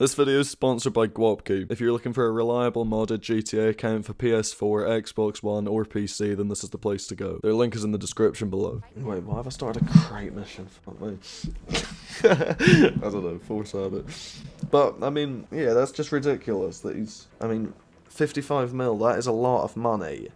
This video is sponsored by Guapku. If you're looking for a reliable modded GTA account for PS4, Xbox One, or PC, then this is the place to go. Their link is in the description below. Wait, why have I started a crate mission? Fuck me. I don't know, force habit. But, I mean, yeah, that's just ridiculous that he's... I mean, 55 mil, that is a lot of money.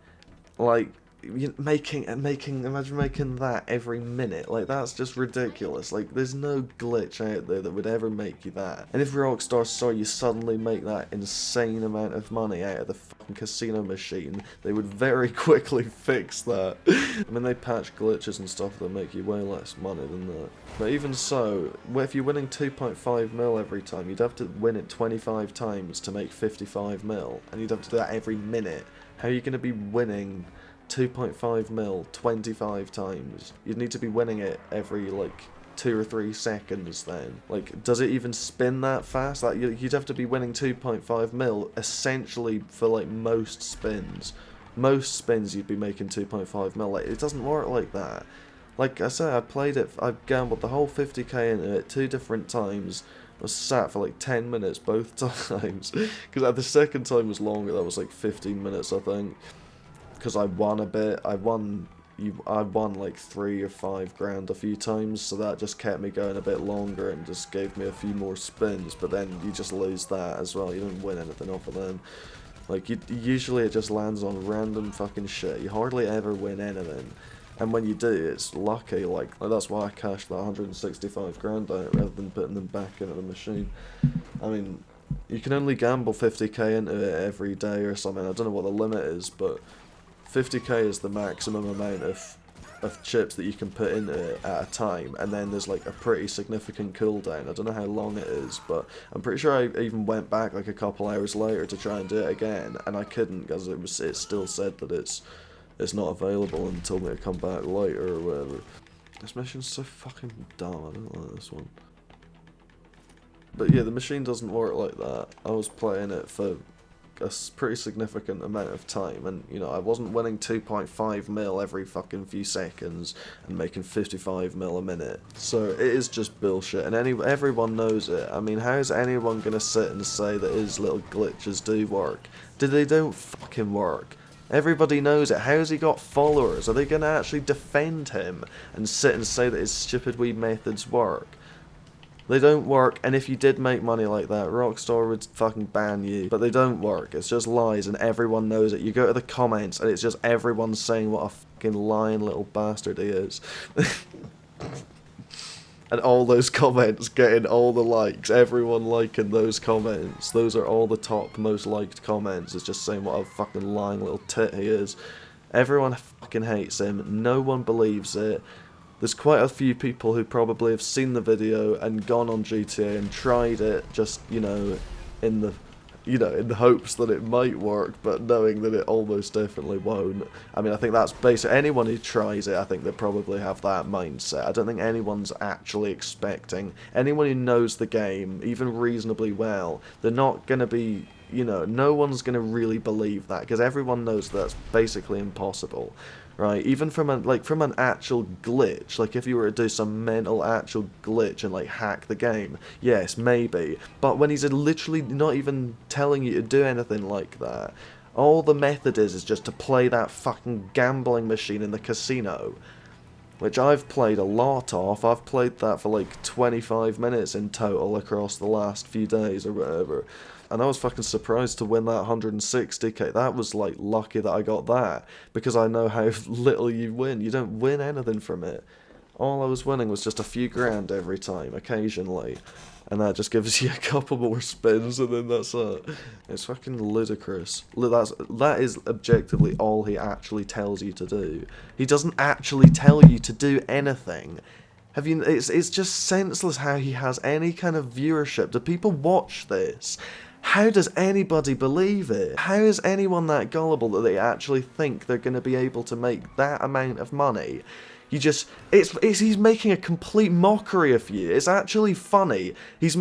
Like... imagine making that every minute. Like, that's just ridiculous. Like, there's no glitch out there that would ever make you that. And if Rockstar saw you suddenly make that insane amount of money out of the fucking casino machine, they would very quickly fix that. I mean, they patch glitches and stuff that make you way less money than that. But even so, if you're winning 2.5 mil every time, you'd have to win it 25 times to make 55 mil. And you'd have to do that every minute. How are you going to be winning 2.5 mil 25 times? You'd need to be winning it every like 2 or 3 seconds then. Like, does it even spin that fast? Like, you'd have to be winning 2.5 mil essentially for like most spins. Most spins you'd be making 2.5 mil. Like, it doesn't work like that. Like I said, I gambled the whole 50k into it 2 different times. I was sat for like 10 minutes both times. Because the second time was longer, that was like 15 minutes I think. Because I won a bit, I won like 3 or 5 grand a few times, so that just kept me going a bit longer and just gave me a few more spins, but then you just lose that as well, you don't win anything off of them. Like, usually it just lands on random fucking shit, you hardly ever win anything, and when you do, it's lucky. Like that's why I cashed that 165 grand out rather than putting them back into the machine. I mean, you can only gamble 50k into it every day or something, I don't know what the limit is, but 50k is the maximum amount of chips that you can put into it at a time, and then there's like a pretty significant cooldown. I don't know how long it is, but I'm pretty sure I even went back like a couple hours later to try and do it again, and I couldn't because it still said that it's not available and told me to come back later or whatever. This mission's so fucking dumb, I don't like this one. But yeah, the machine doesn't work like that. I was playing it for a pretty significant amount of time, and you know, I wasn't winning 2.5 mil every fucking few seconds and making 55 mil a minute, so it is just bullshit, and everyone knows it. I mean, how is anyone gonna sit and say that his little glitches do work? They don't fucking work. Everybody knows it. How's he got followers? Are they gonna actually defend him and sit and say that his stupid wee methods work? They don't work, and if you did make money like that, Rockstar would fucking ban you. But they don't work, it's just lies, and everyone knows it. You go to the comments, and it's just everyone saying what a fucking lying little bastard he is. And all those comments getting all the likes, everyone liking those comments. Those are all the top most liked comments, it's just saying what a fucking lying little tit he is. Everyone fucking hates him, no one believes it. There's quite a few people who probably have seen the video and gone on GTA and tried it, just, you know, in the hopes that it might work, but knowing that it almost definitely won't. I mean, I think that's basically anyone who tries it, I think they probably have that mindset. I don't think anyone's actually expecting, anyone who knows the game, even reasonably well, they're not going to be, you know, no one's going to really believe that, because everyone knows that's basically impossible. Right, even from an actual glitch, like if you were to do some mental actual glitch and like hack the game, yes, maybe. But when he's literally not even telling you to do anything like that, all the method is just to play that fucking gambling machine in the casino, which I've played a lot of. I've played that for like 25 minutes in total across the last few days or whatever. And I was fucking surprised to win that 160k. That was like lucky that I got that, because I know how little you win. You don't win anything from it. All I was winning was just a few grand every time, occasionally. And that just gives you a couple more spins and then that's it. It's fucking ludicrous. That is objectively all he actually tells you to do. He doesn't actually tell you to do anything. It's just senseless how he has any kind of viewership. Do people watch this? How does anybody believe it? How is anyone that gullible that they actually think they're going to be able to make that amount of money? He's making a complete mockery of you. It's actually funny. He's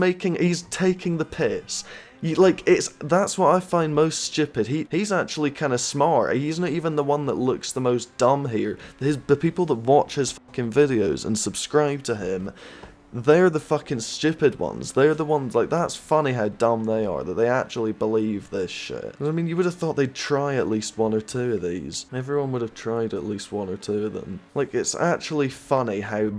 taking the piss. That's what I find most stupid. He's actually kind of smart. He's not even the one that looks the most dumb here. The people that watch his fucking videos and subscribe to him, they're the fucking stupid ones. They're the ones, like, that's funny how dumb they are, that they actually believe this shit. I mean, you would have thought they'd try at least one or two of these. Everyone would have tried at least one or two of them. Like, it's actually funny how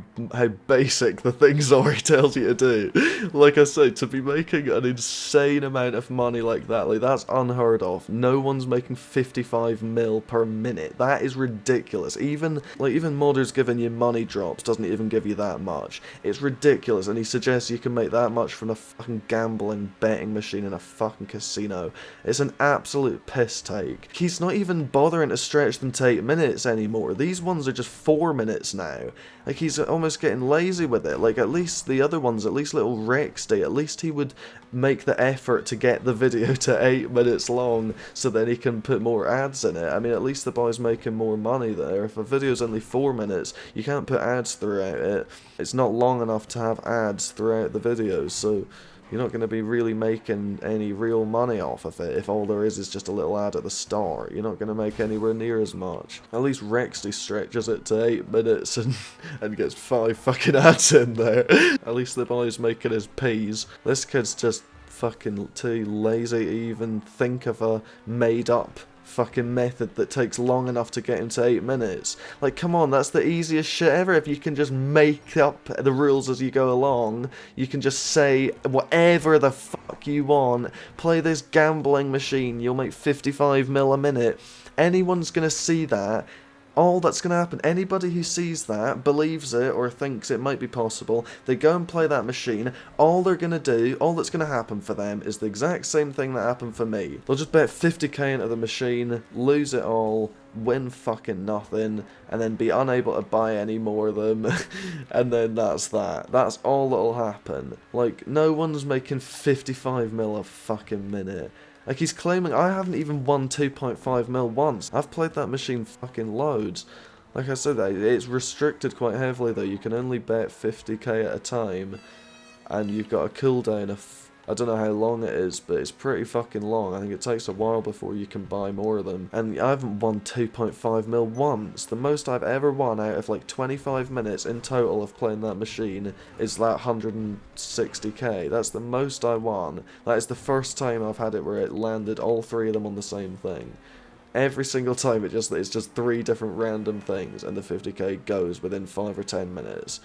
basic the things are he tells you to do. Like I said, to be making an insane amount of money like that, like, that's unheard of. No one's making 55 mil per minute. That is ridiculous. Even modders giving you money drops doesn't even give you that much. It's ridiculous, and he suggests you can make that much from a fucking gambling betting machine in a fucking casino. It's an absolute piss take. He's not even bothering to stretch them to 8 minutes anymore. These ones are just 4 minutes now. Like, he's almost getting lazy with it. Like, at least the other ones, at least little Rexy, at least he would make the effort to get the video to 8 minutes long so then he can put more ads in it. I mean, at least the boy's making more money there. If a video's only 4 minutes, you can't put ads throughout it. It's not long enough to have ads throughout the videos, so you're not going to be really making any real money off of it if all there is just a little ad at the start. You're not going to make anywhere near as much. At least Rexy stretches it to 8 minutes and gets 5 fucking ads in there. At least the boy's making his peas. This kid's just fucking too lazy to even think of a made up fucking method that takes long enough to get into 8 minutes. Like, come on, that's the easiest shit ever. If you can just make up the rules as you go along, you can just say whatever the fuck you want, play this gambling machine, you'll make 55 mil a minute. Anyone's gonna see that. All that's going to happen, anybody who sees that, believes it, or thinks it might be possible, they go and play that machine, all they're going to do, all that's going to happen for them is the exact same thing that happened for me. They'll just bet 50k into the machine, lose it all, win fucking nothing, and then be unable to buy any more of them, and then that's that. That's all that'll happen. Like, no one's making 55 mil a fucking minute. Like, he's claiming, I haven't even won 2.5 mil once. I've played that machine fucking loads. Like I said, it's restricted quite heavily though. You can only bet 50k at a time, and you've got a cooldown of, I don't know how long it is, but it's pretty fucking long. I think it takes a while before you can buy more of them. And I haven't won 2.5 mil once. The most I've ever won out of like 25 minutes in total of playing that machine is that 160k. That's the most I won. That is the first time I've had it where it landed all 3 of them on the same thing. Every single time it's just 3 different random things, and the 50k goes within 5 or 10 minutes.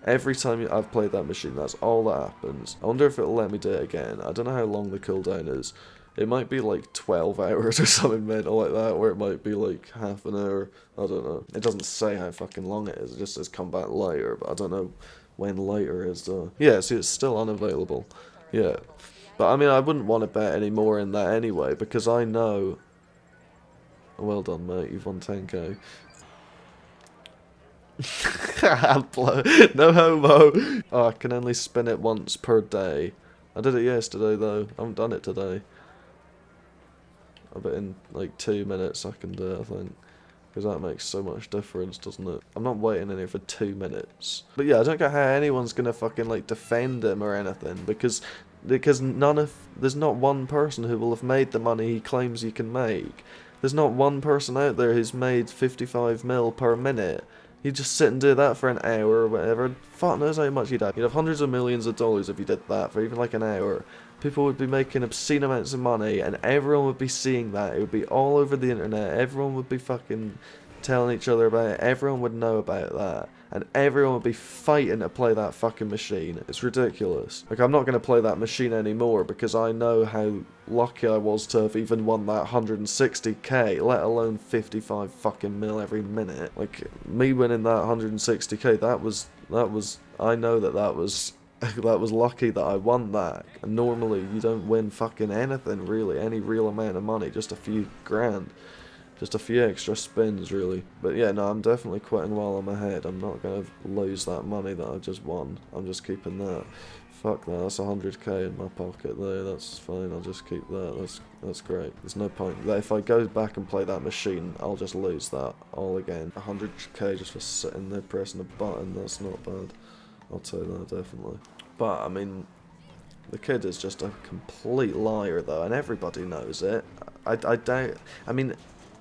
Every time I've played that machine, that's all that happens. I wonder if it'll let me do it again. I don't know how long the cooldown is. It might be like 12 hours or something mental like that, or it might be like half an hour. I don't know. It doesn't say how fucking long it is. It just says come back later, but I don't know when later is though. Yeah, see, it's still unavailable. Yeah. But I mean, I wouldn't want to bet any more in that anyway, because I know... Well done, mate. You've won 10k. No homo. Oh, I can only spin it once per day. I did it yesterday though. I haven't done it today. I bet in like 2 minutes I can do it, I think. Because that makes so much difference, doesn't it? I'm not waiting in here for 2 minutes. But yeah, I don't get how anyone's gonna fucking like defend him or anything, because there's not one person who will have made the money he claims he can make. There's not one person out there who's made 55 mil per minute. You just sit and do that for an hour or whatever. Fuck knows how much you'd have. You'd have hundreds of millions of dollars if you did that for even like an hour. People would be making obscene amounts of money, and everyone would be seeing that. It would be all over the internet. Everyone would be fucking telling each other about it. Everyone would know about that. And everyone would be fighting to play that fucking machine. It's ridiculous. Like, I'm not going to play that machine anymore because I know how lucky I was to have even won that 160k, let alone 55 fucking mil every minute. Like, me winning that 160k, that was, I know that was lucky that I won that. And normally you don't win fucking anything really, any real amount of money, just a few grand. Just a few extra spins, really. But yeah, no, I'm definitely quitting while I'm ahead. I'm not going to lose that money that I just won. I'm just keeping that. Fuck that, that's 100k in my pocket there. That's fine, I'll just keep that. That's great. There's no point. If I go back and play that machine, I'll just lose that all again. 100k just for sitting there pressing a button, that's not bad. I'll tell you that, definitely. But, I mean... The kid is just a complete liar, though, and everybody knows it. I doubt... I mean,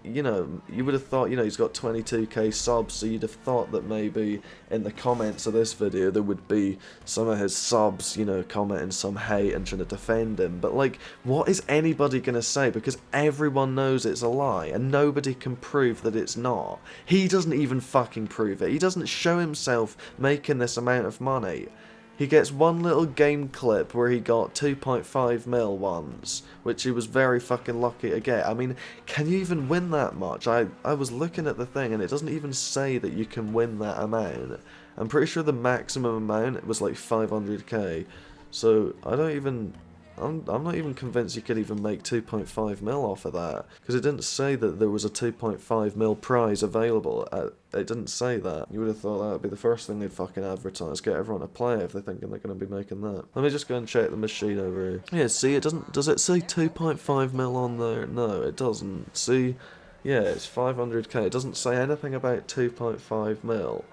you know, you would have thought, you know, he's got 22k subs, so you'd have thought that maybe in the comments of this video there would be some of his subs, you know, commenting some hate and trying to defend him. But, like, what is anybody gonna say? Because everyone knows it's a lie, and nobody can prove that it's not. He doesn't even fucking prove it. He doesn't show himself making this amount of money. He gets one little game clip where he got 2.5 mil once, which he was very fucking lucky to get. I mean, can you even win that much? I was looking at the thing and it doesn't even say that you can win that amount. I'm pretty sure the maximum amount was like 500k. So I don't even... I'm not even convinced you could even make 2.5 mil off of that, because it didn't say that there was a 2.5 mil prize available. It didn't say that. You would have thought that would be the first thing they'd fucking advertise, get everyone to play if they're thinking they're going to be making that. Let me just go and check the machine over here. Yeah, see, it doesn't, does it say 2.5 mil on there? No, it doesn't. See, yeah, it's 500k. It doesn't say anything about 2.5 mil.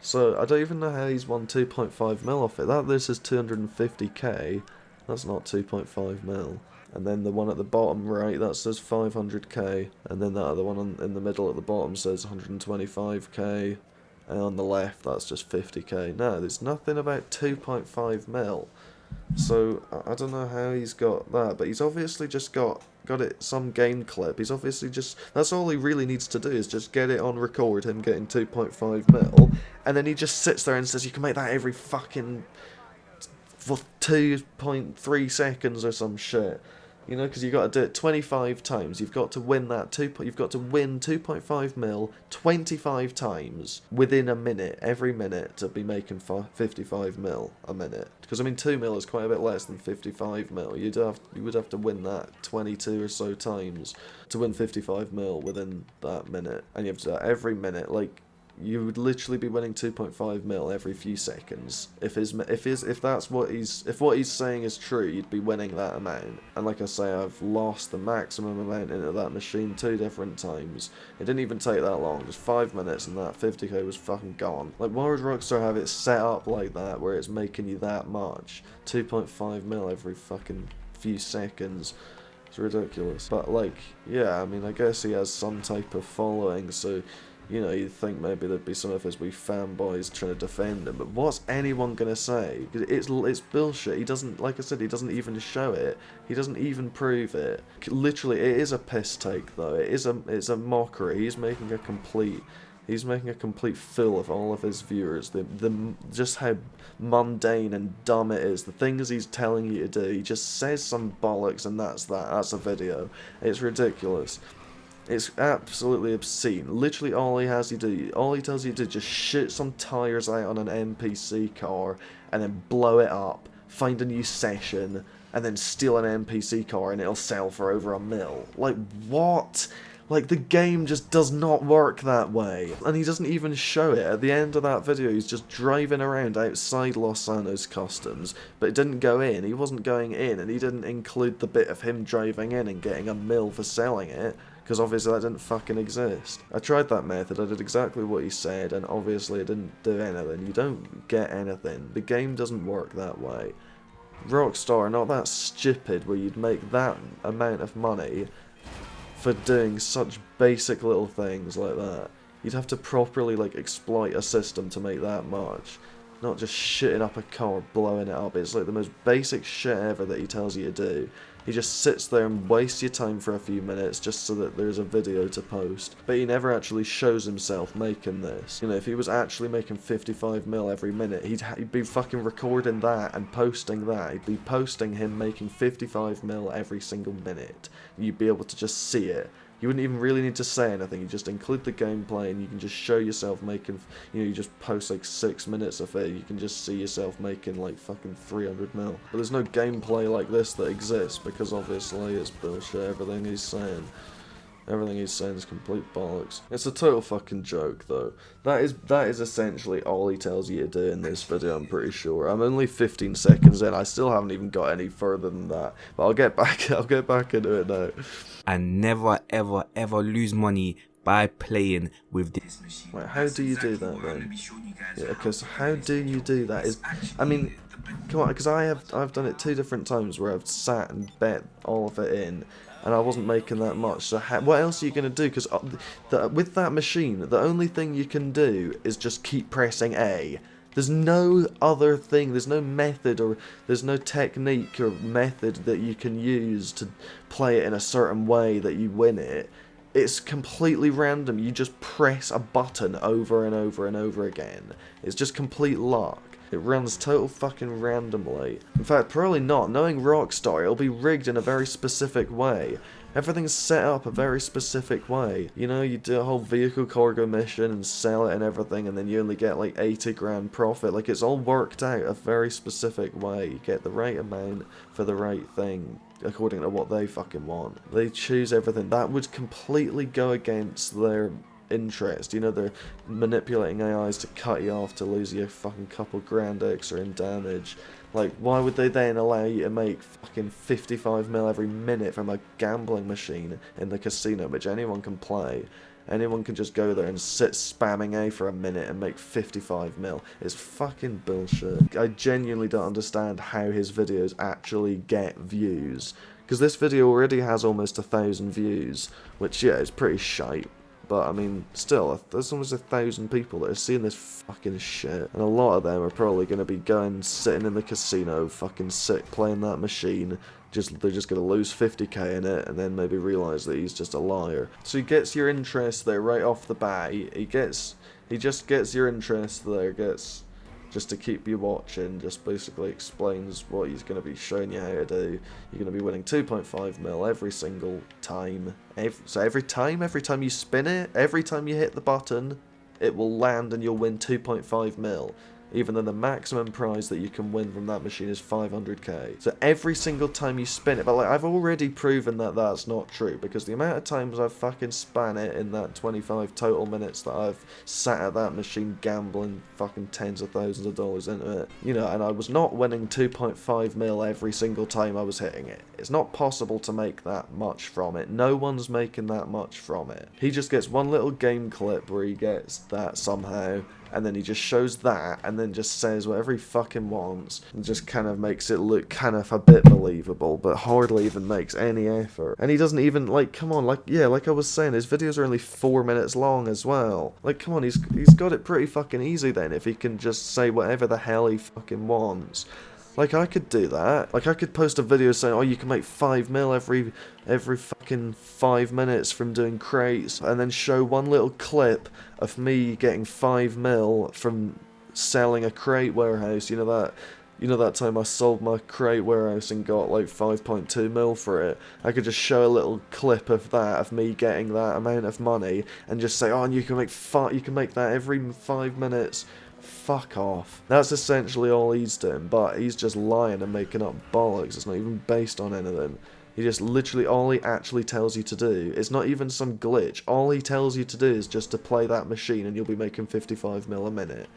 So I don't even know how he's won 2.5 mil off it. This is 250k. That's not 2.5 mil. And then the one at the bottom right, that says 500k. And then that other one in the middle at the bottom says 125k. And on the left, that's just 50k. No, there's nothing about 2.5 mil. So, I don't know how he's got that. But he's obviously just got it, some game clip. He's obviously just... That's all he really needs to do, is just get it on record, him getting 2.5 mil. And then he just sits there and says, you can make that every fucking... for 2.3 seconds or some shit, you know, because you got to do it 25 times. You've got to win that you've got to win 2.5 mil 25 times within a minute, every minute, to be making 55 mil a minute. Because I mean, 2 mil is quite a bit less than 55 mil. You would have to win that 22 or so times to win 55 mil within that minute, and you have to do that every minute. Like, you would literally be winning 2.5 mil every few seconds. If what he's saying is true, you'd be winning that amount. And like I say, I've lost the maximum amount into that machine 2 different times. It didn't even take that long, just 5 minutes, and that 50k was fucking gone. Like, why would Rockstar have it set up like that, where it's making you that much? 2.5 mil every fucking few seconds. It's ridiculous. But like, yeah, I mean, I guess he has some type of following, so... You know, you'd think maybe there'd be some of his wee fanboys trying to defend him, but what's anyone gonna say? It's bullshit. He doesn't, like I said, he doesn't even show it. He doesn't even prove it. Literally, it is a piss take, though. It's a mockery. He's making a complete fool of all of his viewers. Just how mundane and dumb it is. The things he's telling you to do. He just says some bollocks, and that's that. That's a video. It's ridiculous. It's absolutely obscene. Literally all he tells you to do, just shit some tires out on an NPC car, and then blow it up, find a new session, and then steal an NPC car, and it'll sell for over $1 million. Like, what? Like, the game just does not work that way. And he doesn't even show it. At the end of that video, he's just driving around outside Los Santos Customs, but it didn't go in. He wasn't going in, and he didn't include the bit of him driving in and getting $1 million for selling it. Because obviously that didn't fucking exist. I tried that method, I did exactly what he said, and obviously it didn't do anything. You don't get anything. The game doesn't work that way. Rockstar are not that stupid where you'd make that amount of money for doing such basic little things like that. You'd have to properly, like, exploit a system to make that much. Not just shitting up a car, blowing it up. It's like the most basic shit ever that he tells you to do. He just sits there and wastes your time for a few minutes just so that there's a video to post. But he never actually shows himself making this. You know, if he was actually making 55 mil every minute, he'd be fucking recording that and posting that. He'd be posting him making 55 mil every single minute. You'd be able to just see it. You wouldn't even really need to say anything. You just include the gameplay and you can just show yourself making, you know, you just post like 6 minutes of it. You can just see yourself making like fucking 300 mil. But there's no gameplay like this that exists because obviously it's bullshit, everything he's saying. Everything he's saying is complete bollocks. It's a total fucking joke, though. That is essentially all he tells you to do in this video, I'm pretty sure. I'm only 15 seconds in. I still haven't even got any further than that. But I'll get back into it now. And never, ever, ever lose money by playing with this. Wait, how do you do that then? Yeah, because how do you do that? I mean, come on, because I've done it 2 different times where I've sat and bet all of it in, and I wasn't making that much. So what else are you gonna do? Because with that machine, the only thing you can do is just keep pressing A. There's no other thing, there's no method or there's no technique or method that you can use to play it in a certain way that you win it. It's completely random. You just press a button over and over and over again. It's just complete luck. It runs total fucking randomly. In fact, probably not. Knowing Rockstar, it'll be rigged in a very specific way. Everything's set up a very specific way. You know, you do a whole vehicle cargo mission and sell it and everything, and then you only get like 80 grand profit. Like, it's all worked out a very specific way. You get the right amount for the right thing, according to what they fucking want. They choose everything. That would completely go against their interest. You know, they're manipulating AIs to cut you off to lose you a fucking couple grand extra in damage. Like, why would they then allow you to make fucking 55 mil every minute from a gambling machine in the casino, which anyone can play? Anyone can just go there and sit spamming A for a minute and make 55 mil. It's fucking bullshit. I genuinely don't understand how his videos actually get views. Because this video already has almost 1,000 views, which, yeah, is pretty shite. But, I mean, still, there's almost 1,000 people that are seeing this fucking shit. And a lot of them are probably going to be sitting in the casino, fucking sick, playing that machine. They're just going to lose 50k in it, and then maybe realise that he's just a liar. So he gets your interest there right off the bat. He just gets your interest there, just to keep you watching, just basically explains what he's going to be showing you how to do. You're going to be winning 2.5 mil every single time. So every time you spin it, every time you hit the button, it will land and you'll win 2.5 mil. Even though the maximum prize that you can win from that machine is 500k. So every single time you spin it, but like, I've already proven that that's not true, because the amount of times I've fucking span it in that 25 total minutes that I've sat at that machine gambling fucking tens of thousands of dollars into it, you know, and I was not winning 2.5 mil every single time I was hitting it. It's not possible to make that much from it. No one's making that much from it. He just gets one little game clip where he gets that somehow, and then he just shows that, and then just says whatever he fucking wants, and just kind of makes it look kind of a bit believable, but hardly even makes any effort. And he doesn't even, like, come on, like, yeah, like I was saying, his videos are only 4 minutes long as well. Like, come on, he's got it pretty fucking easy then, if he can just say whatever the hell he fucking wants. Like, I could do that. Like, I could post a video saying, oh, you can make 5 mil every fucking 5 minutes from doing crates, and then show one little clip of me getting 5 mil from selling a crate warehouse. You know that time I sold my crate warehouse and got like 5.2 mil for it. I could just show a little clip of that, of me getting that amount of money, and just say, oh, and you can make that every 5 minutes. Fuck off. That's essentially all he's doing, but he's just lying and making up bollocks. It's not even based on anything. He just literally, all he actually tells you to do, it's not even some glitch. All he tells you to do is just to play that machine and you'll be making 55 mil a minute.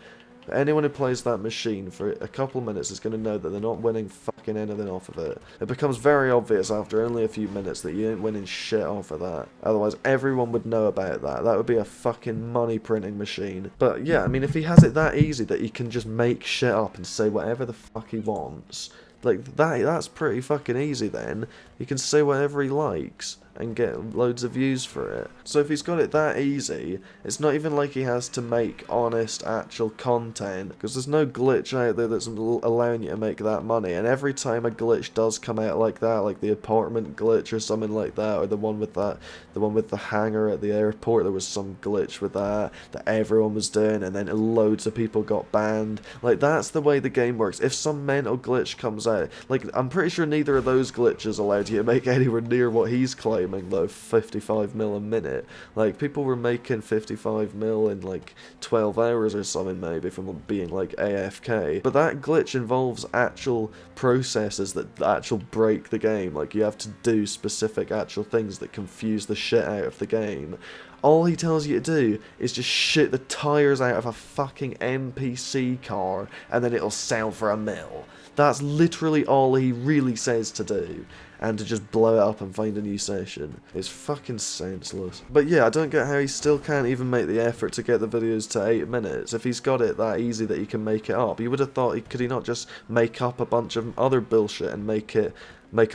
Anyone who plays that machine for a couple minutes is going to know that they're not winning fucking anything off of it. It becomes very obvious after only a few minutes that you ain't winning shit off of that. Otherwise, everyone would know about that. That would be a fucking money printing machine. But yeah, I mean, if he has it that easy that he can just make shit up and say whatever the fuck he wants, like, that's pretty fucking easy then. He can say whatever he likes and get loads of views for it. So if he's got it that easy, it's not even like he has to make honest, actual content, because there's no glitch out there that's allowing you to make that money. And every time a glitch does come out like that, like the apartment glitch or something like that, or the one with the hangar at the airport, there was some glitch with that everyone was doing, and then loads of people got banned. Like, that's the way the game works. If some mental glitch comes out, like, I'm pretty sure neither of those glitches allowed you to make anywhere near what he's claiming, though, 55 mil a minute. Like, people were making 55 mil in like 12 hours or something, maybe, from being like AFK. But that glitch involves actual processes that actual break the game. Like, you have to do specific actual things that confuse the shit out of the game. All he tells you to do is just shit the tyres out of a fucking NPC car and then it'll sell for $1 million. That's literally all he really says to do. And to just blow it up and find a new session. It's fucking senseless. But yeah, I don't get how he still can't even make the effort to get the videos to 8 minutes. If he's got it that easy that he can make it up. You would have thought, could he not just make up a bunch of other bullshit and make a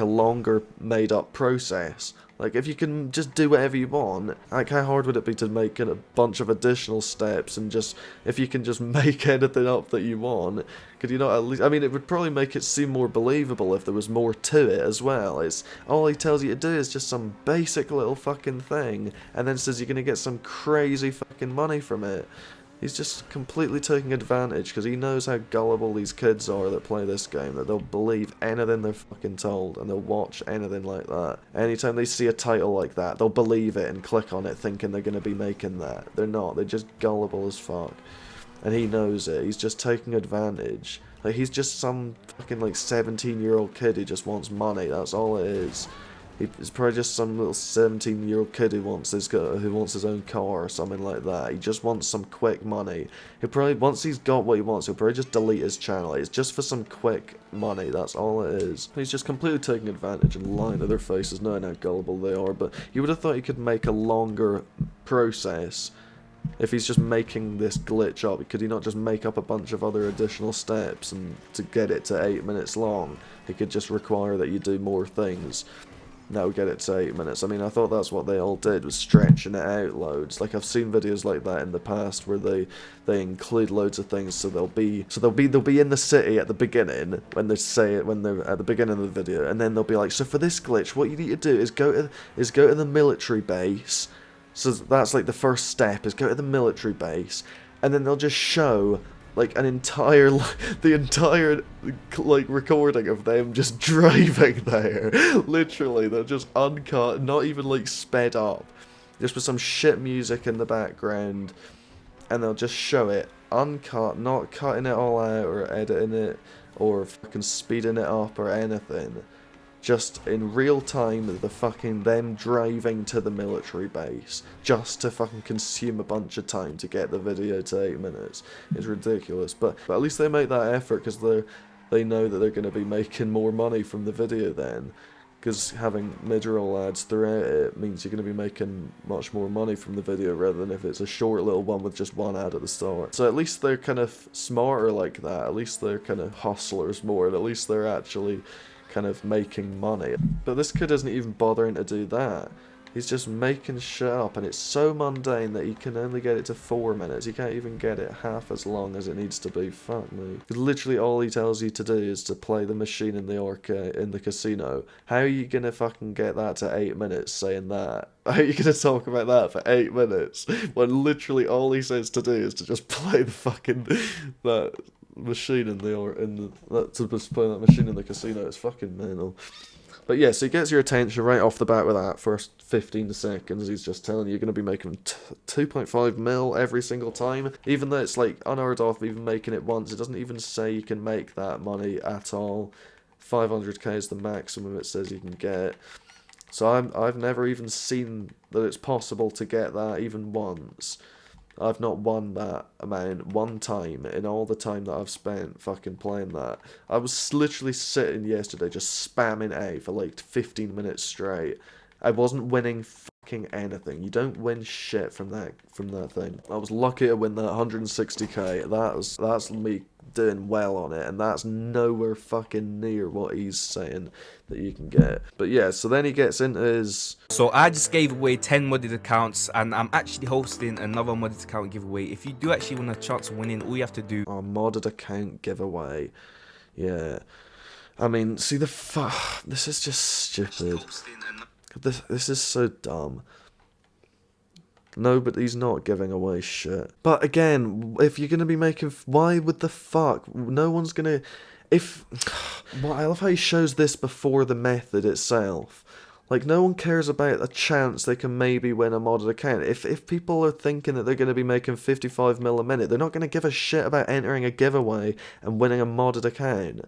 longer made up process? Like, if you can just do whatever you want, like, how hard would it be to make a bunch of additional steps and just, if you can just make anything up that you want, could you not at least, I mean, it would probably make it seem more believable if there was more to it as well. It's, all he tells you to do is just some basic little fucking thing, and then says you're gonna get some crazy fucking money from it. He's just completely taking advantage because he knows how gullible these kids are that play this game, that they'll believe anything they're fucking told and they'll watch anything like that. Anytime they see a title like that, they'll believe it and click on it thinking they're going to be making that. They're not. They're just gullible as fuck. And he knows it. He's just taking advantage. Like, he's just some fucking, like, 17-year-old kid who just wants money. That's all it is. He's probably just some little 17-year-old kid who wants his own car or something like that. He just wants some quick money. He'll probably, once he's got what he wants, he'll probably just delete his channel. It's just for some quick money. That's all it is. He's just completely taking advantage and lying to their faces, knowing how gullible they are. But you would have thought he could make a longer process. If he's just making this glitch up, could he not just make up a bunch of other additional steps and to get it to 8 minutes long? He could just require that you do more things. Now get it to 8 minutes. I mean, I thought that's what they all did, was stretching it out loads. Like, I've seen videos like that in the past where they include loads of things, so they'll be in the city at the beginning when they say it, when they're at the beginning of the video, and then they'll be like, so for this glitch, what you need to do is go to the military base. So that's like the first step, is go to the military base, and then they'll just show like the entire like recording of them just driving there. Literally, they're just uncut, not even like sped up, just with some shit music in the background, and they'll just show it uncut, not cutting it all out or editing it or fucking speeding it up or anything. Just in real time, them driving to the military base just to fucking consume a bunch of time to get the video to 8 minutes. It's ridiculous, but at least they make that effort because they know that they're going to be making more money from the video then. Because having mid-roll ads throughout it means you're going to be making much more money from the video rather than if it's a short little one with just one ad at the start. So at least they're kind of smarter like that. At least they're kind of hustlers more, and at least they're actually kind of making money. But this kid isn't even bothering to do that. He's just making shit up, and it's so mundane that he can only get it to 4 minutes. He can't even get it half as long as it needs to be. Fuck me. Literally all he tells you to do is to play the machine in the casino. How are you gonna fucking get that to 8 minutes saying that? How are you gonna talk about that for 8 minutes when literally all he says to do is to just play the fucking that machine in the machine in the casino? It's fucking mental. But yeah, so he gets your attention right off the bat with that first 15 seconds. He's just telling you you're going to be making 2.5 mil every single time, even though it's like unheard of even making it once. It doesn't even say you can make that money at all. 500k is the maximum it says you can get. So I've never even seen that it's possible to get that even once. I've not won that amount one time in all the time that I've spent fucking playing that. I was literally sitting yesterday just spamming A for like 15 minutes straight. I wasn't winning fucking anything. You don't win shit from that thing. I was lucky to win that 160k. That's me doing well on it, and that's nowhere fucking near what he's saying that you can get. But yeah, so then he gets into his... So I just gave away 10 modded accounts, and I'm actually hosting another modded account giveaway. If you do actually want a chance of winning, all you have to do... Oh, modded account giveaway. Yeah. I mean, see this is just stupid. This is so dumb. No, but he's not giving away shit. But again, if you're gonna be making... Why would the fuck? No one's gonna... Well, I love how he shows this before the method itself. Like, no one cares about a chance they can maybe win a modded account. If people are thinking that they're going to be making 55 mil a minute, they're not going to give a shit about entering a giveaway and winning a modded account.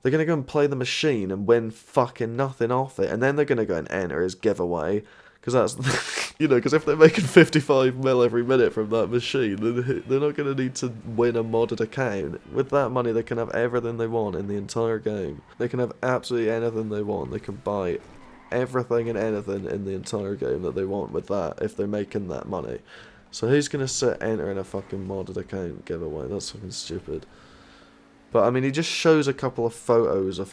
They're going to go and play the machine and win fucking nothing off it. And then they're going to go and enter his giveaway. Because that's... You know, because if they're making 55 mil every minute from that machine, then they're not going to need to win a modded account. With that money, they can have everything they want in the entire game. They can have absolutely anything they want. They can buy everything and anything in the entire game that they want with that, if they're making that money. So who's going to sit entering a fucking modded account giveaway? That's fucking stupid. But, I mean, he just shows a couple of photos of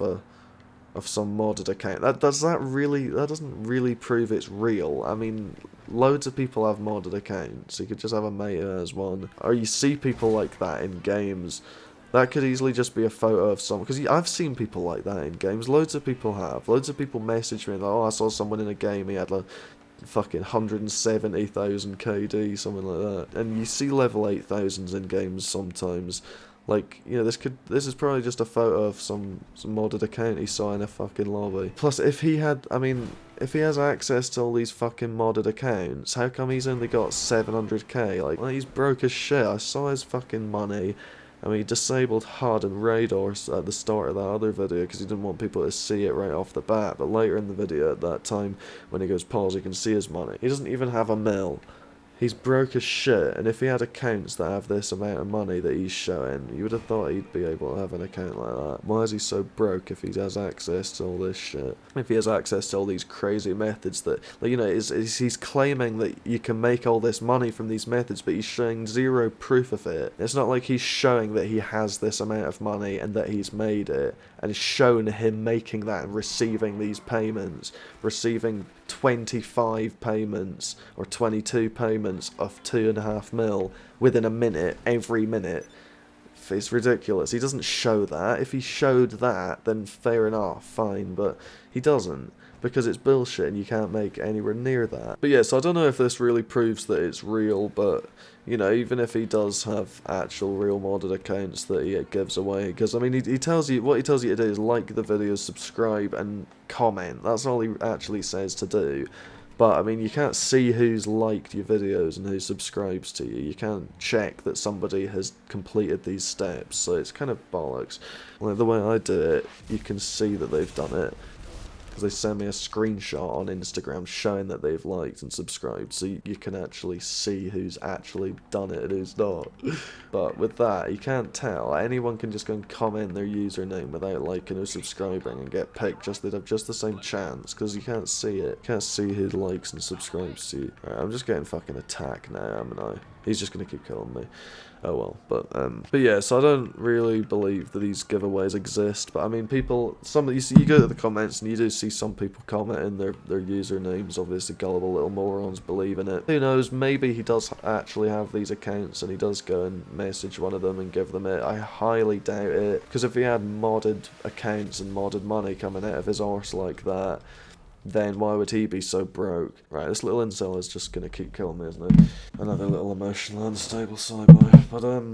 some modded account. That doesn't really prove it's real. I mean, loads of people have modded accounts. You could just have a mate who has one. Or you see people like that in games. That could easily just be a photo of someone. Because I've seen people like that in games. Loads of people have. Loads of people message me like, oh, I saw someone in a game, he had like fucking 170,000 KD, something like that. And you see level 8,000s in games sometimes. Like, you know, this is probably just a photo of some modded account he saw in a fucking lobby. Plus, if he has access to all these fucking modded accounts, how come he's only got 700k? Like, well, he's broke as shit. I saw his fucking money. I mean, he disabled HUD and radars at the start of that other video because he didn't want people to see it right off the bat. But later in the video, at that time, when he goes pause, you can see his money. He doesn't even have a mil. He's broke as shit, and if he had accounts that have this amount of money that he's showing, you would have thought he'd be able to have an account like that. Why is he so broke if he has access to all this shit? If he has access to all these crazy methods that, like, you know, he's claiming that you can make all this money from these methods, but he's showing zero proof of it. It's not like he's showing that he has this amount of money and that he's made it, and it's shown him making that and receiving these payments, receiving 25 payments or 22 payments of 2.5 mil within a minute, every minute. It's ridiculous. He doesn't show that. If he showed that, then fair enough, fine, but he doesn't, because it's bullshit and you can't make anywhere near that. But yeah, so I don't know if this really proves that it's real, but, you know, even if he does have actual real modded accounts that he gives away, because, I mean, he tells you, what he tells you to do is like the video, subscribe, and comment. That's all he actually says to do. But, I mean, you can't see who's liked your videos and who subscribes to you. You can't check that somebody has completed these steps, so it's kind of bollocks. Like, the way I do it, you can see that they've done it, because they send me a screenshot on Instagram showing that they've liked and subscribed, so you can actually see who's actually done it and who's not. But with that, you can't tell. Anyone can just go and comment their username without liking or subscribing and get picked. They'd have just the same chance, because you can't see it. You can't see who likes and subscribes to you. Alright, I'm just getting fucking attacked now, haven't I? He's just gonna keep killing me. Oh well, but yeah, so I don't really believe that these giveaways exist, but I mean, people, you go to the comments and you do see some people commenting their usernames, obviously gullible little morons believe in it. Who knows, maybe he does actually have these accounts and he does go and message one of them and give them it. I highly doubt it, because if he had modded accounts and modded money coming out of his arse like that, then why would he be so broke? Right, this little incel is just gonna keep killing me, isn't it? Another little emotional unstable sideboy.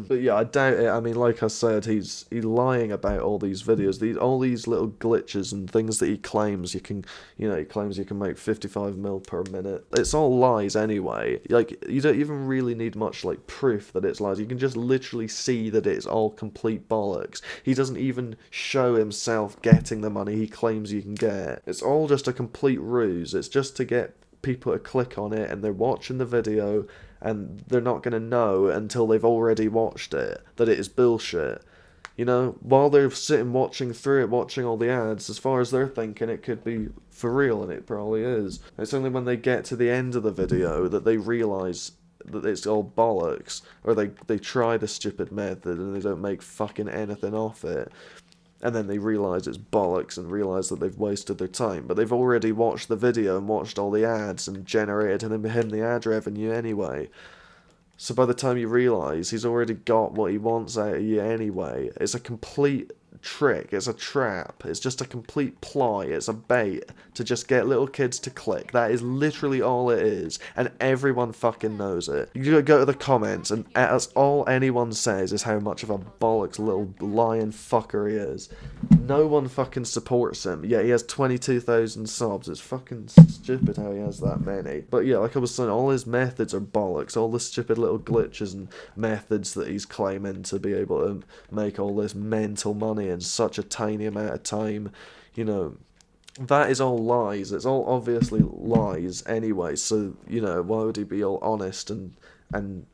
But yeah, I doubt it. I mean, like I said, he's lying about all these videos, all these little glitches and things that he claims you can, you know, he claims you can make 55 mil per minute. It's all lies anyway. Like, you don't even really need much, like, proof that it's lies. You can just literally see that it's all complete bollocks. He doesn't even show himself getting the money he claims you can get. It's all just a complete ruse. It's just to get people to click on it, and they're watching the video and they're not going to know until they've already watched it that it is bullshit. You know, while they're sitting watching through it, watching all the ads, as far as they're thinking, it could be for real, and it probably is. It's only when they get to the end of the video that they realise that it's all bollocks, or they try the stupid method and they don't make fucking anything off it. And then they realise it's bollocks and realise that they've wasted their time. But they've already watched the video and watched all the ads and generated him the ad revenue anyway. So by the time you realise, he's already got what he wants out of you anyway. It's a complete trick. It's a trap. It's just a complete ploy. It's a bait to just get little kids to click. That is literally all it is. And everyone fucking knows it. You go to the comments and that's all anyone says is how much of a bollocks little lying fucker he is. No one fucking supports him. Yeah, he has 22,000 subs. It's fucking stupid how he has that many. But yeah, like I was saying, all his methods are bollocks. All the stupid little glitches and methods that he's claiming to be able to make all this mental money in such a tiny amount of time. You know, that is all lies. It's all obviously lies anyway. So, you know, why would he be all honest and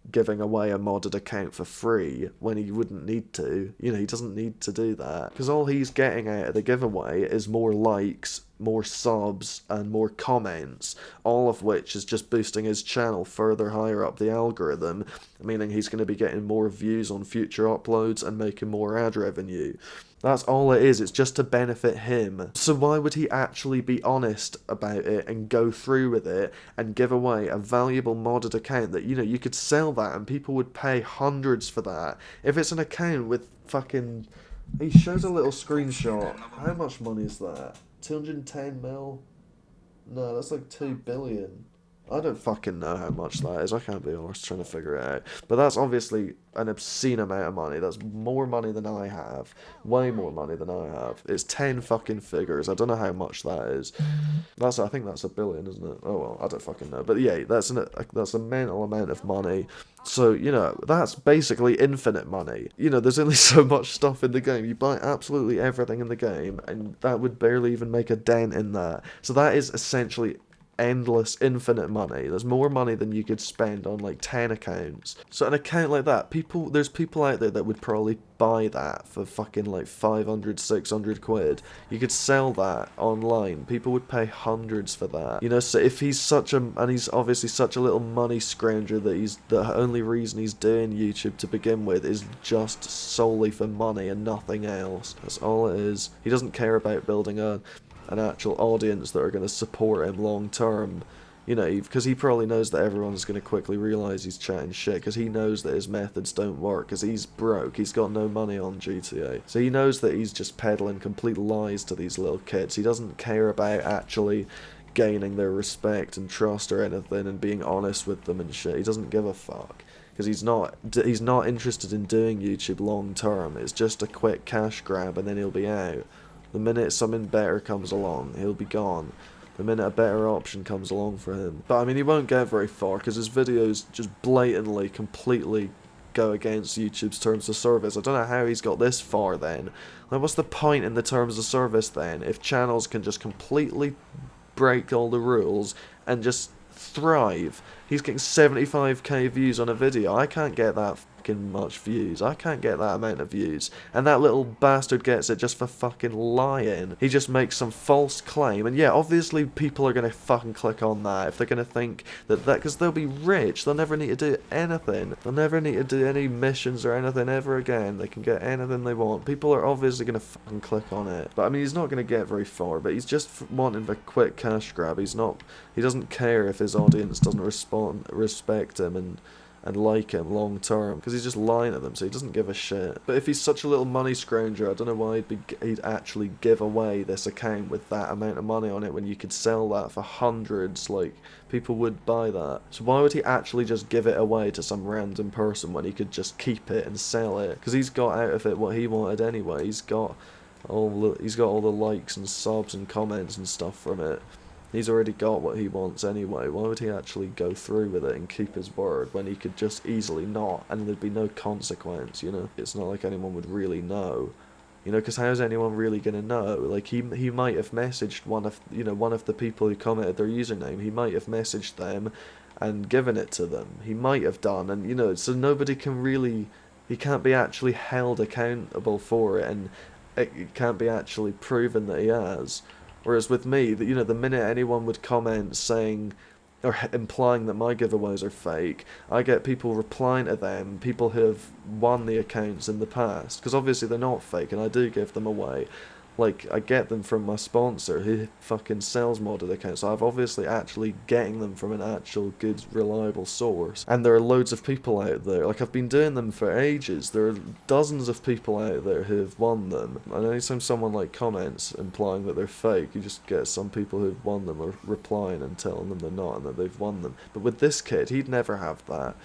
giving away a modded account for free when he wouldn't need to? You know, he doesn't need to do that. Because all he's getting out of the giveaway is more likes, more subs, and more comments, all of which is just boosting his channel further higher up the algorithm, meaning he's going to be getting more views on future uploads and making more ad revenue. That's all it is, it's just to benefit him. So why would he actually be honest about it and go through with it and give away a valuable modded account that, you know, you could sell that and people would pay hundreds for that? If it's an account with fucking... He shows a little screenshot. How much money is that? 210 mil? No, that's like 2 billion. I don't fucking know how much that is. I can't be honest trying to figure it out. But that's obviously an obscene amount of money. That's more money than I have. Way more money than I have. It's 10 fucking figures. I don't know how much that is. I think that's 1 billion, isn't it? Oh well, I don't fucking know. But yeah, that's a mental amount of money. So, you know, that's basically infinite money. You know, there's only so much stuff in the game. You buy absolutely everything in the game, and that would barely even make a dent in that. So that is essentially endless, infinite money. There's more money than you could spend on like 10 accounts. So an account like that, there's people out there that would probably buy that for fucking like 500, 600 quid. You could sell that online. People would pay hundreds for that. You know, so if he's and he's obviously such a little money scrounger that the only reason he's doing YouTube to begin with is just solely for money and nothing else. That's all it is. He doesn't care about building an actual audience that are going to support him long term, you know, because he probably knows that everyone's going to quickly realise he's chatting shit, because he knows that his methods don't work, because he's broke, he's got no money on GTA. So he knows that he's just peddling complete lies to these little kids. He doesn't care about actually gaining their respect and trust or anything and being honest with them and shit. He doesn't give a fuck. Because he's not interested in doing YouTube long term. It's just a quick cash grab and then he'll be out. The minute something better comes along, he'll be gone. The minute a better option comes along for him. But I mean, he won't get very far because his videos just blatantly, completely go against YouTube's terms of service. I don't know how he's got this far then. Like, what's the point in the terms of service then, if channels can just completely break all the rules and just thrive? He's getting 75k views on a video. I can't get that fucking much views. I can't get that amount of views. And that little bastard gets it just for fucking lying. He just makes some false claim. And yeah, obviously people are going to fucking click on that if they're going to think that because they'll be rich. They'll never need to do anything. They'll never need to do any missions or anything ever again. They can get anything they want. People are obviously going to fucking click on it. But I mean, he's not going to get very far. But he's just wanting a quick cash grab. He doesn't care if his audience doesn't respect him and like him long term, because he's just lying to them, so he doesn't give a shit. But if he's such a little money scrounger, I don't know why he'd actually give away this account with that amount of money on it when you could sell that for hundreds. Like, people would buy that. So why would he actually just give it away to some random person when he could just keep it and sell it? Because he's got out of it what he wanted anyway. He's got all the likes and subs and comments and stuff from it. He's already got what he wants anyway. Why would he actually go through with it and keep his word when he could just easily not, and there'd be no consequence, you know? It's not like anyone would really know, you know, because how's anyone really gonna know? Like, he might have messaged one of the people who commented their username. He might have messaged them and given it to them. He might have done, and you know, so nobody can really, he can't be actually held accountable for it, and it can't be actually proven that he has. Whereas with me, you know, the minute anyone would comment saying or implying that my giveaways are fake, I get people replying to them, people who have won the accounts in the past, because obviously they're not fake and I do give them away. Like, I get them from my sponsor who fucking sells modded accounts, so I'm obviously actually getting them from an actual good, reliable source. And there are loads of people out there, like, I've been doing them for ages. There are dozens of people out there who have won them. And anytime someone, like, comments implying that they're fake, you just get some people who've won them or replying and telling them they're not and that they've won them. But with this kid, he'd never have that.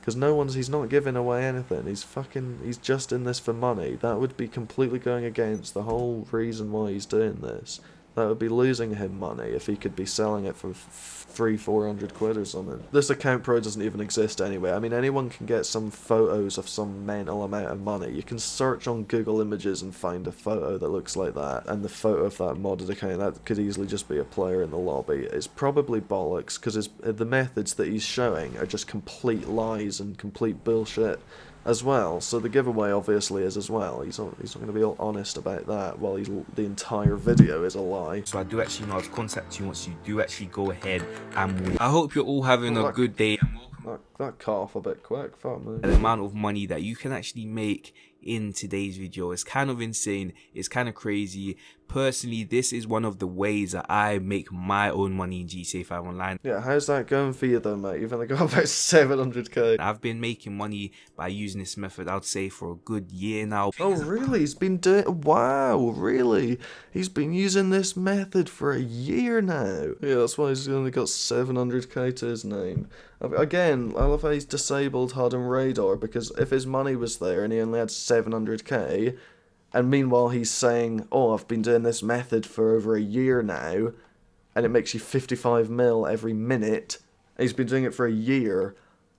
Because he's not giving away anything. He's just in this for money. That would be completely going against the whole reason why he's doing this. that would be losing him money if he could be selling it for 300-400 quid or something. This account probably doesn't even exist anyway. I mean, anyone can get some photos of some mental amount of money. You can search on Google Images and find a photo that looks like that, and the photo of that modded account, that could easily just be a player in the lobby. It's probably bollocks, because the methods that he's showing are just complete lies and complete bullshit as well. So the giveaway obviously is as well. He's not going to be all honest about that, while the entire video is a lie. So I do actually know how to contact you once you do actually go ahead and win. I hope you're all having a good day. That cut off a bit quick, fuck me. The amount of money that you can actually make in today's video is kind of insane. It's kind of crazy. Personally, this is one of the ways that I make my own money in GTA 5 Online. Yeah, how's that going for you though, mate? You've only got about 700k. I've been making money by using this method, I'd say, for a good year now. Oh really? He's been doing... Wow, really? He's been using this method for a year now. Yeah, that's why he's only got 700k to his name. Again, I love how he's disabled HUD and radar, because if his money was there and he only had 700k, and meanwhile he's saying, oh, I've been doing this method for over a year now, and it makes you 55 mil every minute, and he's been doing it for a year,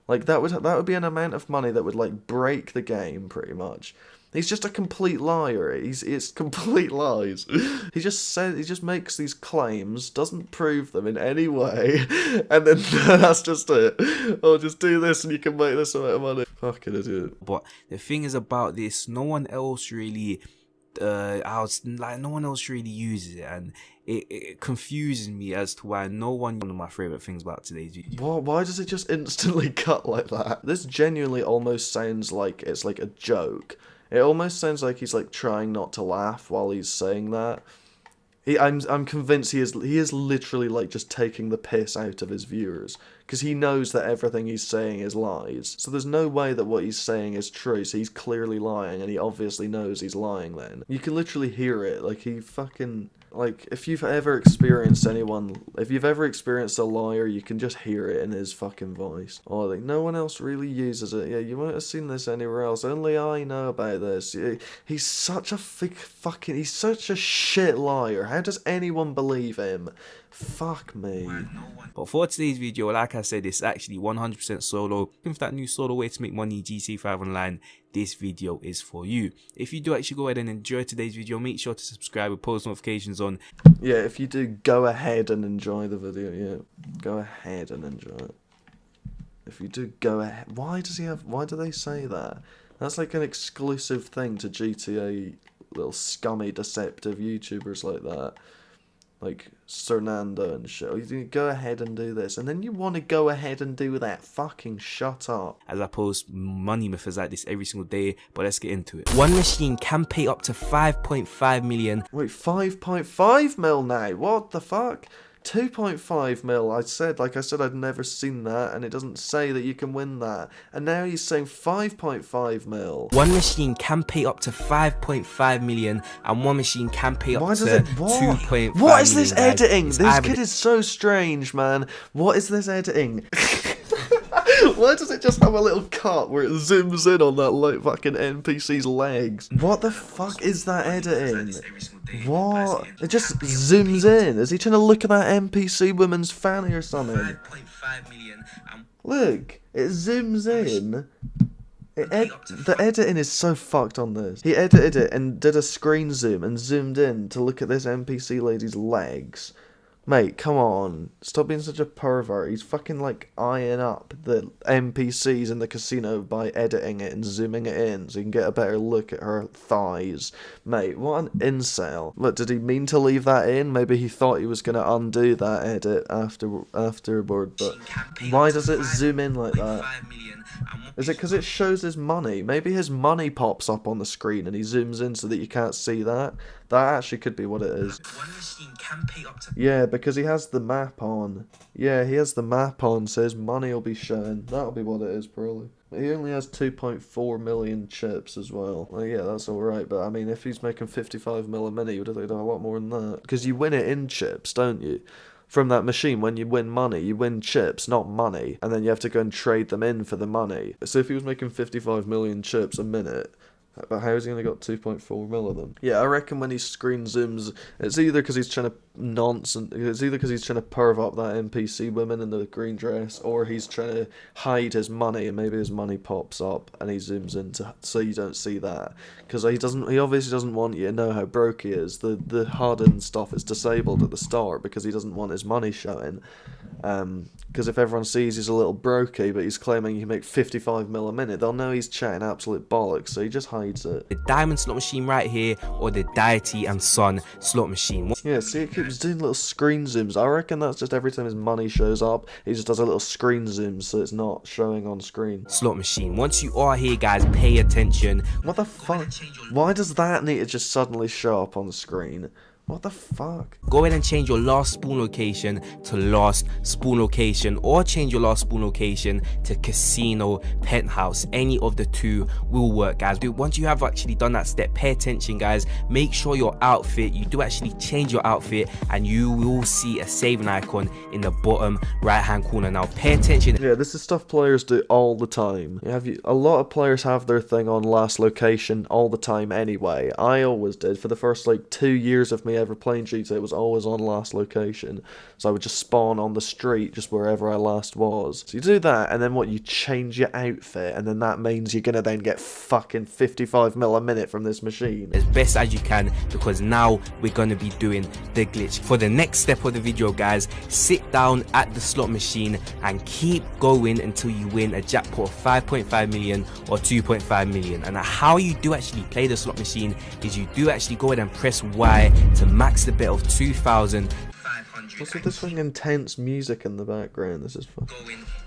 like that would be an amount of money that would like break the game pretty much. He's just a complete liar. It's complete lies. He just makes these claims, doesn't prove them in any way, and then that's just it. Oh, just do this and you can make this amount of money. Fucking idiot. But the thing is about this, no one else really no one else really uses it, and it confuses me as to why no one. One of my favorite things about today's video. Why does it just instantly cut like that? This genuinely almost sounds like it's like a joke. It almost sounds like he's like trying not to laugh while he's saying that. I'm convinced he is literally like just taking the piss out of his viewers, because he knows that everything he's saying is lies. So there's no way that what he's saying is true. So he's clearly lying, and he obviously knows he's lying. Then you can literally hear it. Like he fucking. Like, if you've ever experienced a liar, you can just hear it in his fucking voice. Oh, like, no one else really uses it. Yeah, you won't have seen this anywhere else. Only I know about this. He's such a he's such a shit liar. How does anyone believe him? Fuck me. But for today's video, like I said, it's actually 100% solo. Looking for that new solo way to make money in GTA 5 Online, this video is for you. If you do actually go ahead and enjoy today's video, make sure to subscribe with post notifications on. Yeah, if you do, go ahead and enjoy the video. Yeah, go ahead and enjoy it. If you do, go ahead. Why do they say that? That's like an exclusive thing to GTA, little scummy, deceptive YouTubers like that. Like Cernando and shit. You go ahead and do this, and then you want to go ahead and do that. Fucking shut up. As I post money methods like this every single day, but let's get into it. One machine can pay up to 5.5 million. Wait, 5.5 mil now? What the fuck? 2.5 mil. Like I said, I'd never seen that, and it doesn't say that you can win that. And now he's saying 5.5 mil. One machine can pay up to 5.5 million, and one machine can pay up to 2.5 million. What is this editing? This kid is so strange, man. What is this editing? Why does it just have a little cut where it zooms in on that like fucking NPC's legs? What the fuck is that editing? What? It just zooms in. Is he trying to look at that NPC woman's fanny or something? 5.5 million. Look, it zooms in. The editing is so fucked on this. He edited it and did a screen zoom and zoomed in to look at this NPC lady's legs. Mate, come on. Stop being such a pervert. He's fucking like eyeing up the NPCs in the casino by editing it and zooming it in so you can get a better look at her thighs. Mate, what an incel. Look, did he mean to leave that in? Maybe he thought he was going to undo that edit afterward, but why does it zoom in like that? Is it because it shows his money? Maybe his money pops up on the screen and he zooms in so that you can't see that. That actually could be what it is. Yeah, because he has the map on. Yeah, he has the map on, so his money will be shown. That'll be what it is, probably. He only has 2.4 million chips as well. Well, yeah, that's alright, but I mean, if he's making 55 mil a minute, he would have done a lot more than that. Because you win it in chips, don't you? From that machine, when you win money, you win chips, not money, and then you have to go and trade them in for the money. So if he was making 55 million chips a minute, but how has he only got 2.4 mil of them? Yeah, I reckon when he screen zooms, it's either because he's trying to nonsense. It's either because he's trying to perv up that NPC woman in the green dress, or he's trying to hide his money, and maybe his money pops up and he zooms into so you don't see that. Because he obviously doesn't want you to know how broke he is. The hardened stuff is disabled at the start because he doesn't want his money showing. Because if everyone sees he's a little brokey, but he's claiming he can make 55 mil a minute, they'll know he's chatting absolute bollocks, so he just hides it. The diamond slot machine right here, or the deity and sun slot machine. Yeah, see, it keeps doing little screen zooms. I reckon that's just every time his money shows up, he just does a little screen zoom so it's not showing on screen. Slot machine. Once you are here, guys, pay attention. What the fuck? Why does that need to just suddenly show up on the screen? What the fuck? Go ahead and change your last spawn location to last spawn location, or change your last spawn location to casino, penthouse. Any of the two will work, guys. Once you have actually done that step, pay attention, guys. Make sure your outfit, you do actually change your outfit, and you will see a saving icon in the bottom right hand corner. Now pay attention. Yeah, this is stuff players do all the time. A lot of players have their thing on last location all the time anyway. I always did. For the first like 2 years of me ever playing GTA, it was always on last location, so I would just spawn on the street just wherever I last was. So you do that, and then you change your outfit, and then that means you're gonna then get fucking 55 mil a minute from this machine as best as you can, because now we're gonna be doing the glitch. For the next step of the video, guys, sit down at the slot machine and keep going until you win a jackpot of 5.5 million or 2.5 million. And how you do actually play the slot machine is you do actually go ahead and press Y to max the bet of 2,500. What's with this thing intense music in the background? This is fun.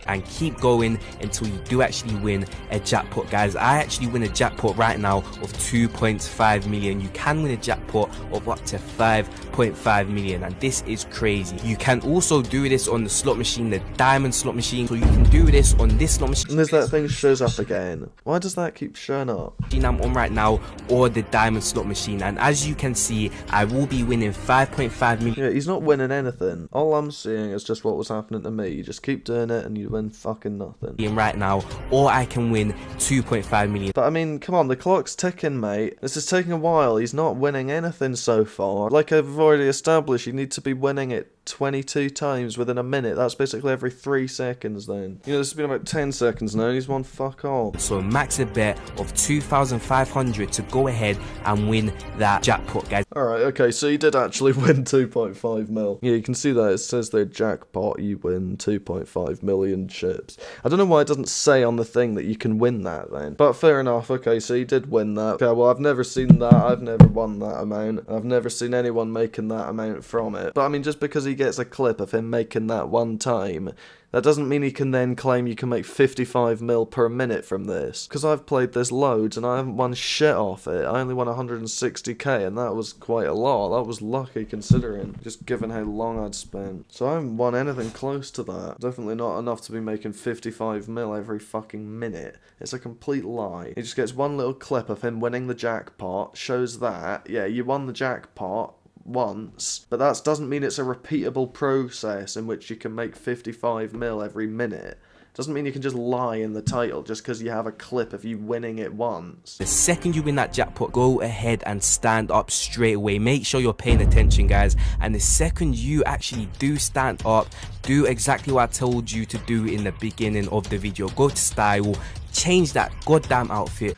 And keep going until you do actually win a jackpot, guys. I actually win a jackpot right now of 2.5 million. You can win a jackpot of up to 5.5 million, and this is crazy. You can also do this on the slot machine, the diamond slot machine, so you can do this on this slot machine. And there's that thing shows up again. Why does that keep showing up? I'm on right now, or the diamond slot machine, and as you can see, I will be winning 5.5 million. Yeah, he's not winning anything. All I'm seeing is just what was happening to me. You just keep doing it and you win fucking nothing right now, or I can win 2.5 million. But I mean, come on, the clock's ticking, mate. This is taking a while. He's not winning anything so far. Like I've already established, you need to be winning it 22 times within a minute. That's basically every 3 seconds then. You know, this has been about 10 seconds now and he's won fuck all. So max a bet of 2,500 to go ahead and win that jackpot, guys. Alright, okay, so you did actually win 2.5 mil. Yeah, you can see that it says there, jackpot, you win 2.5 million chips. I don't know why it doesn't say on the thing that you can win that then. But fair enough, okay, so you did win that. Okay, well, I've never seen that. I've never won that amount. I've never seen anyone making that amount from it. But I mean, just because he gets a clip of him making that one time, that doesn't mean he can then claim you can make 55 mil per minute from this. Because I've played this loads and I haven't won shit off it. I only won 160k, and that was quite a lot. That was lucky considering, just given how long I'd spent. So I haven't won anything close to that. Definitely not enough to be making 55 mil every fucking minute. It's a complete lie. He just gets one little clip of him winning the jackpot, shows that, yeah, you won the jackpot once, but that doesn't mean it's a repeatable process in which you can make 55 mil every minute. Doesn't mean you can just lie in the title just because you have a clip of you winning it once. The second you win that jackpot, go ahead and stand up straight away. Make sure you're paying attention, guys. And the second you actually do stand up, do exactly what I told you to do in the beginning of the video. Go to style, change that goddamn outfit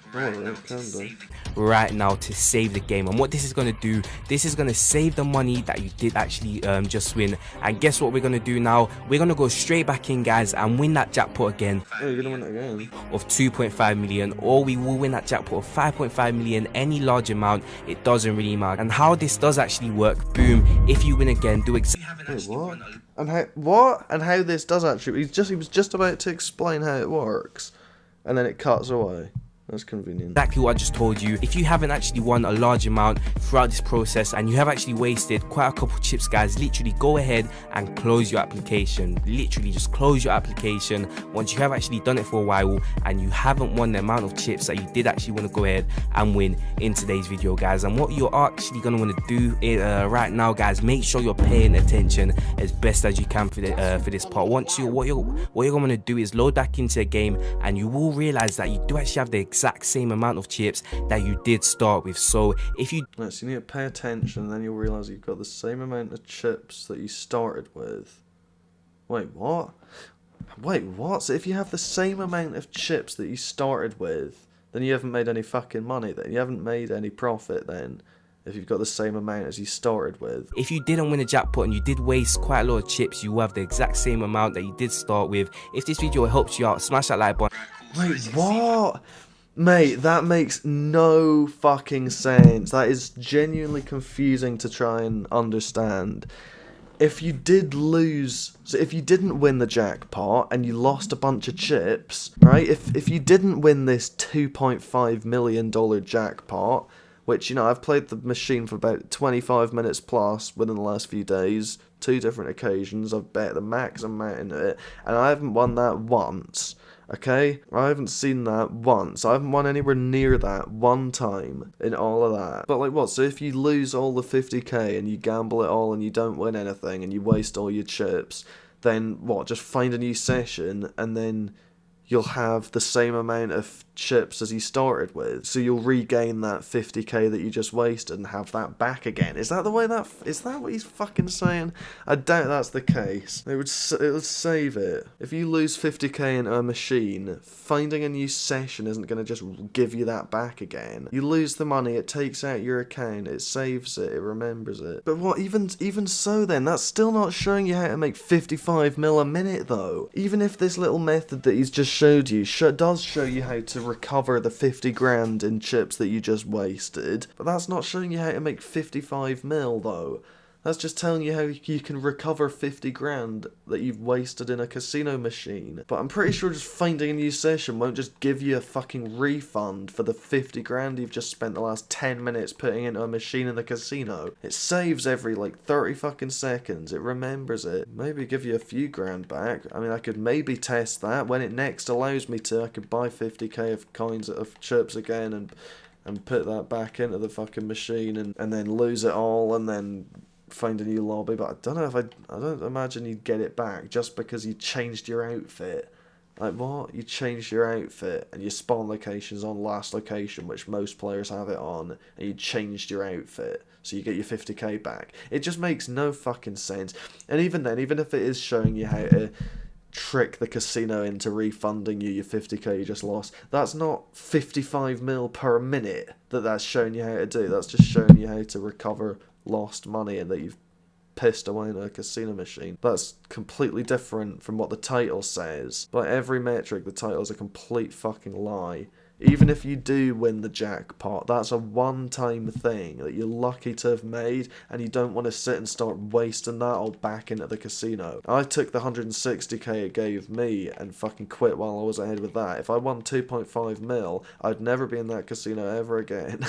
right now to save the game. And what this is going to do, this is going to save the money that you did actually just win. And guess what we're going to do now? We're going to go straight back in, guys, and win that jackpot again. Oh, you're going to win it again? Of 2.5 million, or we will win that jackpot of 5.5 million, any large amount, it doesn't really matter. And how this does actually work, boom, if you win again, do exactly. Wait, what? And how, what? And how this does actually, he was just about to explain how it works, and then it cuts away. That's convenient. Exactly what I just told you. If you haven't actually won a large amount throughout this process and you have actually wasted quite a couple chips, guys, literally go ahead and close your application. Literally just close your application once you have actually done it for a while and you haven't won the amount of chips that you did actually want to go ahead and win in today's video, guys. And what you're actually going to want to do right now, guys, make sure you're paying attention as best as you can for this part. Once what you're going to do is load back into a game, and you will realize that you do actually have the exact same amount of chips that you did start with. So if you So you need to pay attention, and then you'll realise you've got the same amount of chips that you started with. Wait, what? Wait, what? So if you have the same amount of chips that you started with, then you haven't made any fucking money then. You haven't made any profit then, if you've got the same amount as you started with. If you didn't win a jackpot and you did waste quite a lot of chips, you will have the exact same amount that you did start with. If this video helps you out, smash that like button. Wait, what? Mate, that makes no fucking sense. That is genuinely confusing to try and understand. If you did lose, so if you didn't win the jackpot and you lost a bunch of chips, right? If you didn't win this $2.5 million jackpot, which, you know, I've played the machine for about 25 minutes plus within the last few days, 2 different occasions, I've bet the max amount in it, and I haven't won that once. Okay? I haven't seen that once. I haven't won anywhere near that one time in all of that. But like what? So if you lose all the 50k and you gamble it all and you don't win anything and you waste all your chips, then what? Just find a new session and then you'll have the same amount of chips as you started with. So you'll regain that 50k that you just wasted and have that back again. Is that the way that... Is that what he's fucking saying? I doubt that's the case. It would save it. If you lose 50k into a machine, finding a new session isn't going to just give you that back again. You lose the money, it takes out your account, it saves it, it remembers it. But what, even so then, that's still not showing you how to make 55 mil a minute though. Even if this little method that he's just showed you does show you how to recover the 50 grand in chips that you just wasted, but that's not showing you how to make 55 mil though. That's just telling you how you can recover 50 grand that you've wasted in a casino machine. But I'm pretty sure just finding a new session won't just give you a fucking refund for the 50 grand you've just spent the last 10 minutes putting into a machine in the casino. It saves every like 30 fucking seconds. It remembers it. Maybe give you a few grand back. I mean, I could maybe test that. When it next allows me to, I could buy 50k of coins of chips again and put that back into the fucking machine and then lose it all and then find a new lobby. But I don't know if I don't imagine you'd get it back just because you changed your outfit. Like what? You changed your outfit and your spawn location's on last location, which most players have it on, and you changed your outfit so you get your 50k back. It just makes no fucking sense. And even then, even if it is showing you how to trick the casino into refunding you your 50k you just lost, that's not 55 mil per minute that's showing you how to do. That's just showing you how to recover lost money and that you've pissed away in a casino machine. That's completely different from what the title says. By every metric, the title's a complete fucking lie. Even if you do win the jackpot, that's a one-time thing that you're lucky to have made, and you don't want to sit and start wasting that all back into the casino. I took the 160k it gave me and fucking quit while I was ahead with that. If I won 2.5 mil, I'd never be in that casino ever again.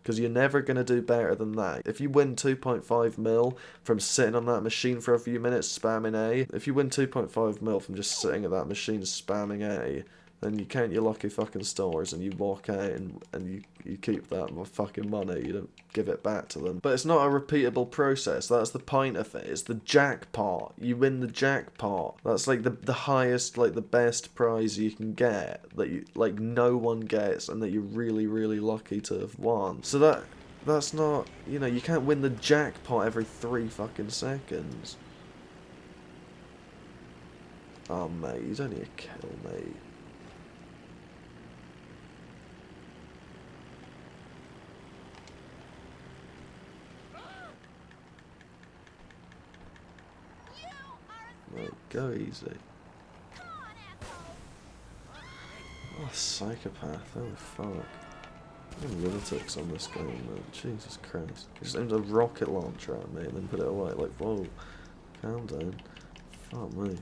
Because you're never going to do better than that. If you win 2.5 mil from sitting on that machine for a few minutes spamming A, if you win 2.5 mil from just sitting at that machine spamming A, then you count your lucky fucking stars and you walk out and you keep that fucking money. You don't give it back to them. But it's not a repeatable process. That's the point of it. It's the jackpot. You win the jackpot. That's like the highest, like the best prize you can get that you like no one gets and that you're really, really lucky to have won. So that's not, you know, you can't win the jackpot every 3 fucking seconds. Oh mate, you don't need to kill mate. Mate, go easy. Oh, psychopath, holy fuck. I'm lunatics on this game, man. Jesus Christ. He just aimed a rocket launcher at me and then put it away. Like, whoa, calm down. Fuck me.